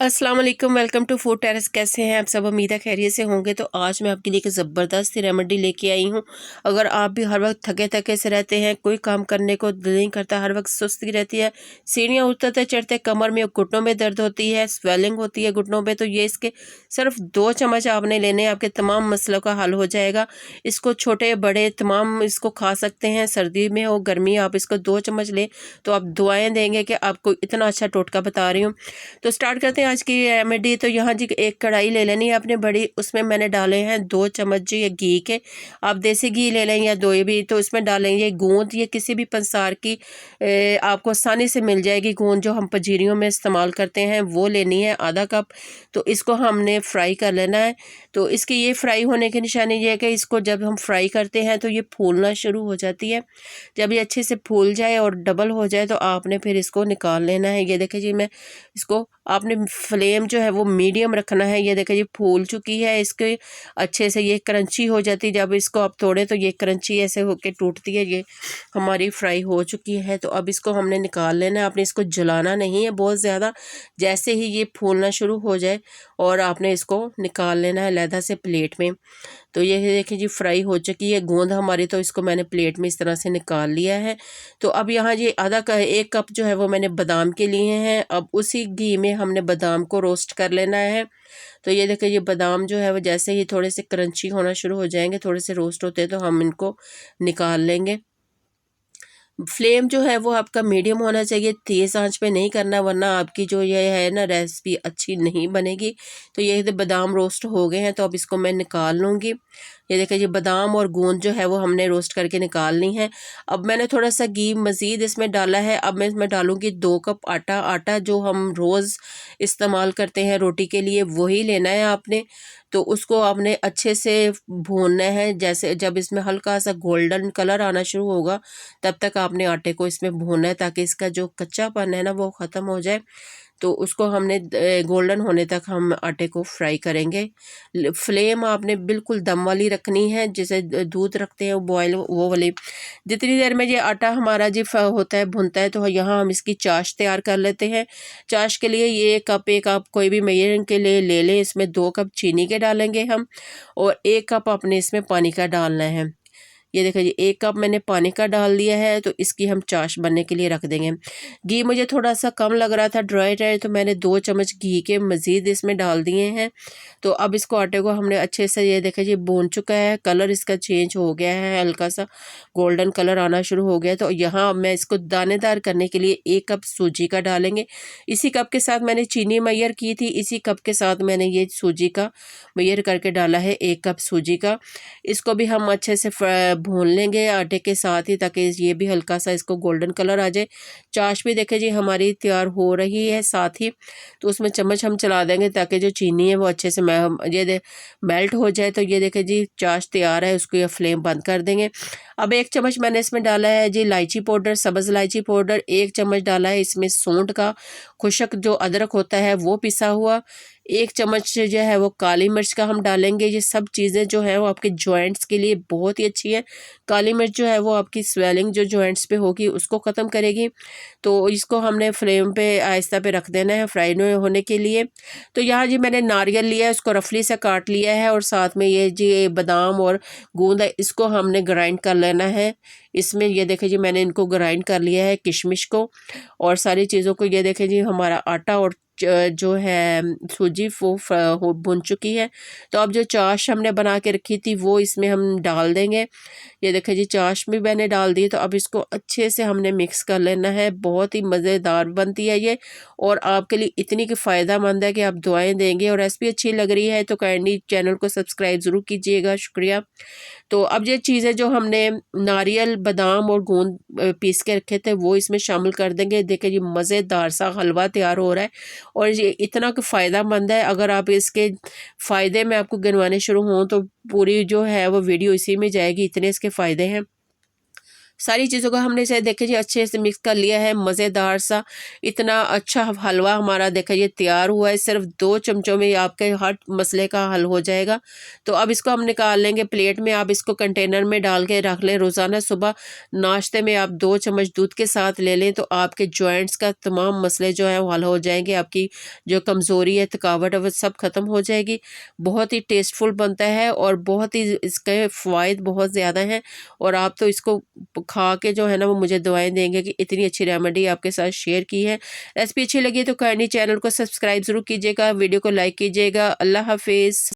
अस्सलाम वालेकुम, welcome to food terrace. कैसे हैं आप सब? उम्मीद है खैरियत से होंगे। तो आज मैं आपके लिए एक ज़बरदस्त सी रेमेडी लेके आई हूँ। अगर आप भी हर वक्त थके थके से रहते हैं, कोई काम करने को दिल नहीं करता, हर वक्त सुस्ती रहती है, सीढ़ियाँ उतरते चढ़ते कमर में घुटनों में दर्द होती है, स्वेलिंग होती है घुटनों में, तो ये इसके सिर्फ 2 चम्मच आपने लेने हैं, आपके तमाम मसलों का हल हो जाएगा। इसको छोटे बड़े तमाम इसको खा सकते हैं, सर्दी में हो गर्मी, आप इसको 2 चम्मच लें तो आप दुआएँ देंगे कि आपको इतना अच्छा टोटका बता रही हूँ। तो स्टार्ट करते हैं आज की रेमेडी। तो यहाँ जी एक कढ़ाई ले लेनी है आपने बड़ी, उसमें मैंने डाले हैं 2 चम्मच जी ये घी के। आप देसी घी ले लें या दोई भी। तो इसमें डालेंगे गूंद, ये किसी भी पंसार की आपको आसानी से मिल जाएगी गूंद, जो हम पंजीरियों में इस्तेमाल करते हैं, वो लेनी है आधा कप। तो इसको हमने फ्राई कर लेना है। तो इसकी ये फ्राई होने की निशानी ये है कि इसको जब हम फ्राई करते हैं तो ये फूलना शुरू हो जाती है। जब ये अच्छे से फूल जाए और डबल हो जाए तो आपने फिर इसको निकाल लेना है। ये देखिए जी, मैं इसको आपने फ्लेम जो है वो मीडियम रखना है। ये देखिए ये फूल चुकी है, इसके अच्छे से ये क्रंची हो जाती है। जब इसको आप तोड़े तो ये क्रंची ऐसे होके टूटती है। ये हमारी फ्राई हो चुकी है। तो अब इसको हमने निकाल लेना है। आपने इसको जलाना नहीं है बहुत ज़्यादा। जैसे ही ये फूलना शुरू हो जाए और आपने इसको निकाल लेना है अलहदा से प्लेट में। तो ये देखिए जी फ्राई हो चुकी है गोंद हमारी। तो इसको मैंने प्लेट में इस तरह से निकाल लिया है। तो अब यहाँ ये एक कप जो है वो मैंने बादाम के लिए हैं। अब उसी घी में हमने बादाम को रोस्ट कर लेना है। तो ये देखिए ये बादाम जो है वो जैसे ही थोड़े से क्रंची होना शुरू हो जाएंगे, थोड़े से रोस्ट होते हैं, तो हम इनको निकाल लेंगे। फ्लेम जो है वो आपका मीडियम होना चाहिए, तेज़ आंच पे नहीं करना, वरना आपकी जो ये है ना रेसिपी अच्छी नहीं बनेगी। तो ये बादाम रोस्ट हो गए हैं, तो अब इसको मैं निकाल लूँगी। ये देखिए जी बादाम और गूंद जो है वो हमने रोस्ट करके निकालनी है। अब मैंने थोड़ा सा घी मज़ीद इसमें डाला है। अब मैं इसमें डालूँगी 2 कप आटा। आटा जो हम रोज़ इस्तेमाल करते हैं रोटी के लिए, वही लेना है आपने। तो उसको आपने अच्छे से भूनना है। जैसे जब इसमें हल्का सा गोल्डन कलर आना शुरू होगा, तब तक आपने आटे को इसमें भूनना है, ताकि इसका जो कच्चापन है ना वो ख़त्म हो जाए। तो उसको हमने गोल्डन होने तक हम आटे को फ्राई करेंगे। फ्लेम आपने बिल्कुल दम वाली रखनी है, जैसे दूध रखते हैं बॉयल, वो वाली। जितनी देर में ये आटा हमारा जी होता है भुनता है, तो यहाँ हम इसकी चाश तैयार कर लेते हैं। चाश के लिए ये कप, एक आप कोई भी मेजरिंग के लिए ले लें। इसमें 2 कप चीनी के डालेंगे हम, और 1 कप अपने इसमें पानी का डालना है। ये देखिए जी 1 कप मैंने पानी का डाल दिया है। तो इसकी हम चाश बनने के लिए रख देंगे। घी मुझे थोड़ा सा कम लग रहा था, ड्राई ड्राई, तो मैंने 2 चम्मच घी के मज़ीद इसमें डाल दिए हैं। तो अब इसको आटे को हमने अच्छे से, ये देखिए जी भून चुका है, कलर इसका चेंज हो गया है, हल्का सा गोल्डन कलर आना शुरू हो गया। तो यहाँ मैं इसको दानेदार करने के लिए 1 कप सूजी का डालेंगे। इसी कप के साथ मैंने चीनी मैयर की थी, इसी कप के साथ मैंने ये सूजी का मैयर करके डाला है, 1 कप सूजी का। इसको भी हम अच्छे से भून लेंगे आटे के साथ ही, ताकि ये भी हल्का सा इसको गोल्डन कलर आ जाए। चाश भी देखे जी हमारी तैयार हो रही है साथ ही। तो उसमें चम्मच हम चला देंगे ताकि जो चीनी है वो अच्छे से मेल्ट हो जाए। तो ये देखे जी चाश तैयार है, उसको ये फ्लेम बंद कर देंगे। अब 1 चम्मच मैंने इसमें डाला है जी इलायची पाउडर, सब्ज़ इलायची पाउडर। 1 चम्मच डाला है इसमें सूंठ का, खुशक जो अदरक होता है वो पिसा हुआ। 1 चम्मच जो है वो काली मिर्च का हम डालेंगे। ये सब चीज़ें जो है वो आपके जॉइंट्स के लिए बहुत ही अच्छी है। काली मिर्च जो है वो आपकी स्वेलिंग जो जॉइंट्स पे होगी उसको ख़त्म करेगी। तो इसको हमने फ्लेम पे आहिस्ता पे रख देना है फ्राई होने के लिए। तो यहाँ जी मैंने नारियल लिया है, उसको रफली से काट लिया है, और साथ में ये जी बादाम और गूंद है, इसको हमने ग्राइंड कर लेना है। इसमें ये देखें जी मैंने इनको ग्राइंड कर लिया है, किशमिश को और सारी चीज़ों को। ये देखें जी हमारा आटा और जो है सूजी वो भुन चुकी है। तो अब जो चाश हमने बना के रखी थी वो इसमें हम डाल देंगे। ये देखें जी चाश भी मैंने डाल दी। तो अब इसको अच्छे से हमने मिक्स कर लेना है। बहुत ही मज़ेदार बनती है ये, और आपके लिए इतनी कि फ़ायदा मंद है कि आप दुआएं देंगे। और रेसिपी अच्छी लग रही है तो काइंडली चैनल को सब्सक्राइब ज़रूर कीजिएगा, शुक्रिया। तो अब ये चीज़ें जो हमने नारियल बादाम और गोंद पीस के रखे थे वो इसमें शामिल कर देंगे। देखिए जी मज़ेदार सा हलवा तैयार हो रहा है, और ये इतना कि फ़ायदा मंद है। अगर आप इसके फ़ायदे मैं आपको गिनवाने शुरू हों तो पूरी जो है वो वीडियो इसी में जाएगी, इतने इसके फ़ायदे हैं। सारी चीज़ों को हमने इसे देखे जी अच्छे से मिक्स कर लिया है। मज़ेदार सा इतना अच्छा हलवा हमारा देखा ये तैयार हुआ है। सिर्फ 2 चमचों में आपके हर मसले का हल हो जाएगा। तो अब इसको हम निकाल लेंगे प्लेट में। आप इसको कंटेनर में डाल के रख लें। रोज़ाना सुबह नाश्ते में आप 2 चम्मच दूध के साथ ले लें तो आपके जॉइंट्स का तमाम मसले जो हैं वो हल हो जाएंगे। आपकी जो कमज़ोरी है, थकावट है, वो सब ख़त्म हो जाएगी। बहुत ही टेस्टफुल बनता है और बहुत ही इसके फ़वाइद बहुत ज़्यादा हैं। और आप तो इसको खा के जो है ना वो मुझे दुआएं देंगे कि इतनी अच्छी रेमेडी आपके साथ शेयर की है। रेसिपी अच्छी लगी तो काइंडली चैनल को सब्सक्राइब ज़रूर कीजिएगा, वीडियो को लाइक कीजिएगा। अल्लाह हाफिज़।